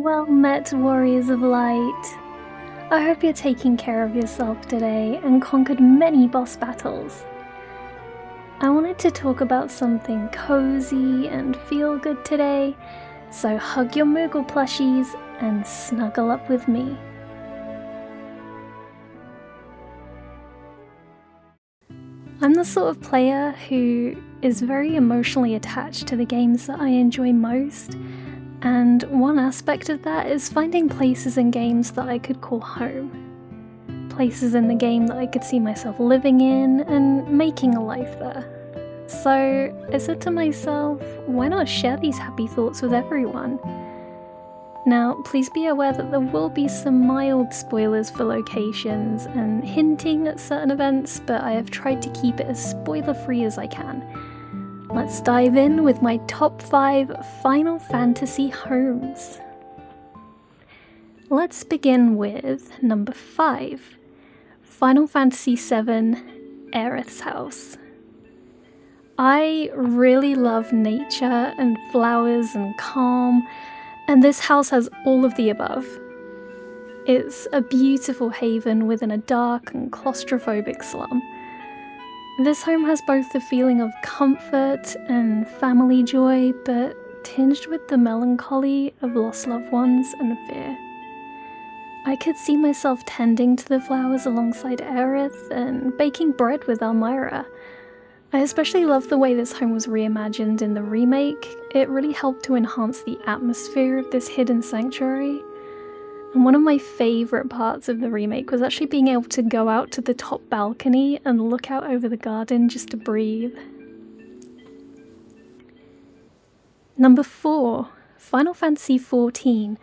Well met, warriors of light. I hope you're taking care of yourself today and conquered many boss battles. I wanted to talk about something cozy and feel good today, so hug your Moogle plushies and snuggle up with me. I'm the sort of player who is very emotionally attached to the games that I enjoy most, and one aspect of that is finding places in games that I could call home. Places in the game that I could see myself living in and making a life there. So I said to myself, why not share these happy thoughts with everyone? Now, please be aware that there will be some mild spoilers for locations and hinting at certain events, but I have tried to keep it as spoiler-free as I can. Let's dive in with my top 5 Final Fantasy homes. Let's begin with number 5, Final Fantasy VII, Aiths House. I really love nature and flowers and calm, and this house has all of the above. It's a beautiful haven within a dark and claustrophobic slum. This home has both the feeling of comfort and family joy, but tinged with the melancholy of lost loved ones and fear. I could see myself tending to the flowers alongside Aerith and baking bread with Elmira. I especially love the way this home was reimagined in the remake. It really helped to enhance the atmosphere of this hidden sanctuary. And one of my favourite parts of the remake was actually being able to go out to the top balcony and look out over the garden just to breathe. Number 4, Final Fantasy XIV,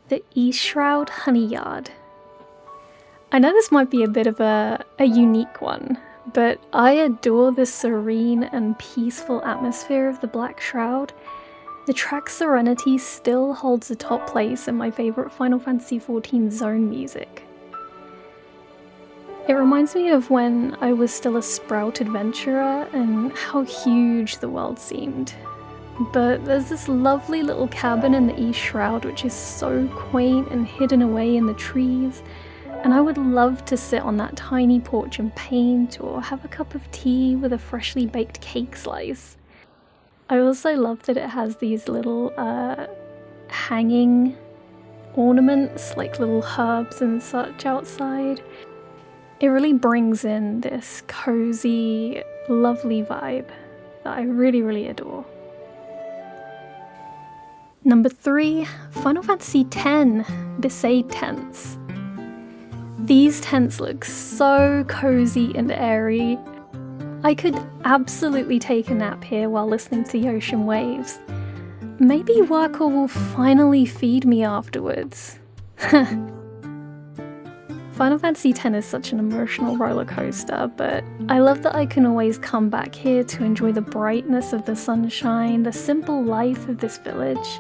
the Shroud Honey Yard. I know this might be a bit of a unique one, but I adore the serene and peaceful atmosphere of the Black Shroud. The track Serenity still holds the top place in my favourite Final Fantasy XIV zone music. It reminds me of when I was still a Sprout adventurer and how huge the world seemed. But there's this lovely little cabin in the East Shroud which is so quaint and hidden away in the trees, and I would love to sit on that tiny porch and paint or have a cup of tea with a freshly baked cake slice. I also love that it has these little hanging ornaments, like little herbs and such outside. It really brings in this cozy, lovely vibe that I really adore. Number 3, Final Fantasy X, Bessade Tents. These tents look so cozy and airy. I could absolutely take a nap here while listening to the ocean waves. Maybe Waka will finally feed me afterwards. Final Fantasy X is such an emotional roller coaster, but I love that I can always come back here to enjoy the brightness of the sunshine, the simple life of this village.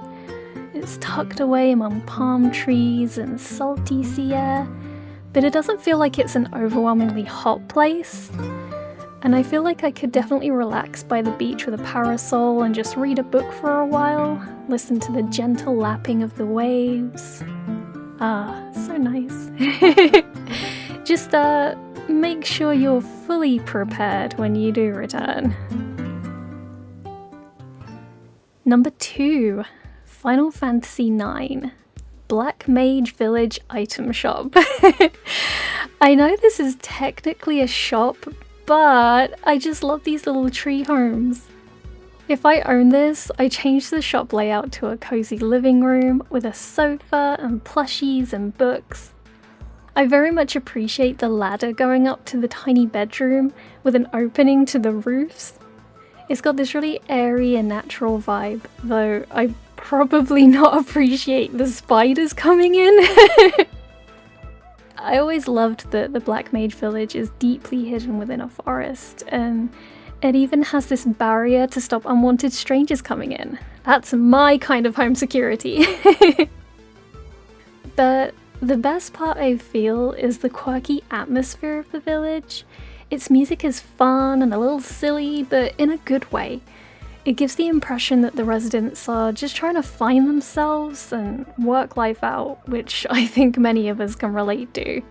It's tucked away among palm trees and salty sea air, but it doesn't feel like it's an overwhelmingly hot place. And I feel like I could definitely relax by the beach with a parasol and just read a book for a while, listen to the gentle lapping of the waves. Ah, so nice. Just make sure you're fully prepared when you do return. Number 2, Final Fantasy IX, Black Mage Village Item Shop. I know this is technically a shop, but I just love these little tree homes. If I owned this, I'd change the shop layout to a cozy living room with a sofa and plushies and books. I very much appreciate the ladder going up to the tiny bedroom with an opening to the roofs. It's got this really airy and natural vibe, though I probably not appreciate the spiders coming in. I always loved that the Black Mage Village is deeply hidden within a forest, and it even has this barrier to stop unwanted strangers coming in. That's my kind of home security. But the best part I feel is the quirky atmosphere of the village. Its music is fun and a little silly, but in a good way. It gives the impression that the residents are just trying to find themselves and work life out, which I think many of us can relate to.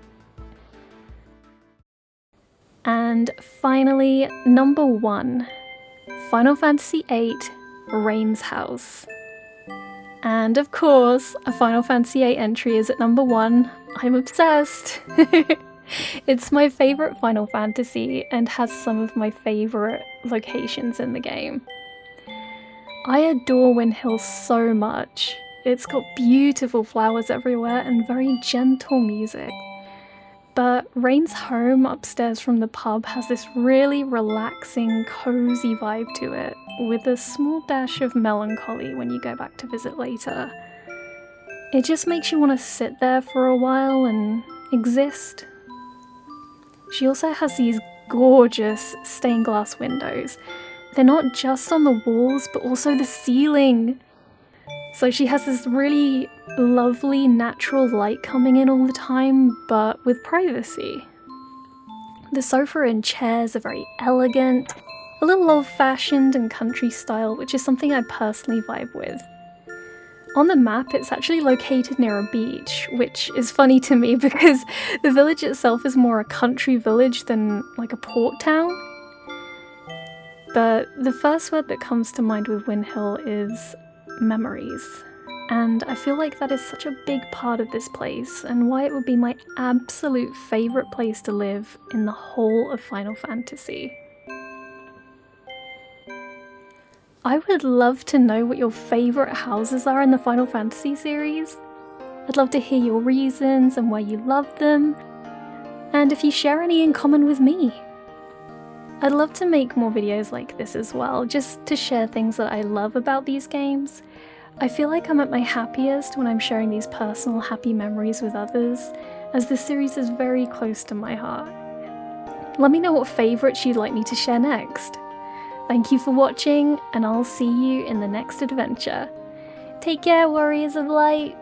And finally, number 1, Final Fantasy VIII Rain's House. And of course, a Final Fantasy VIII entry is at number 1. I'm obsessed! It's my favourite Final Fantasy and has some of my favourite locations in the game. I adore Windhill so much. It's got beautiful flowers everywhere and very gentle music. But Rain's home upstairs from the pub has this really relaxing, cozy vibe to it, with a small dash of melancholy when you go back to visit later. It just makes you want to sit there for a while and exist. She also has these gorgeous stained glass windows. They're not just on the walls, but also the ceiling. So she has this really lovely natural light coming in all the time, but with privacy. The sofa and chairs are very elegant, a little old-fashioned and country style, which is something I personally vibe with. On the map, it's actually located near a beach, which is funny to me because the village itself is more a country village than like a port town. But the first word that comes to mind with Windhill is memories. And I feel like that is such a big part of this place and why it would be my absolute favourite place to live in the whole of Final Fantasy. I would love to know what your favourite houses are in the Final Fantasy series. I'd love to hear your reasons and why you love them, and if you share any in common with me. I'd love to make more videos like this as well, just to share things that I love about these games. I feel like I'm at my happiest when I'm sharing these personal happy memories with others, as this series is very close to my heart. Let me know what favourites you'd like me to share next. Thank you for watching, and I'll see you in the next adventure. Take care, Warriors of Light!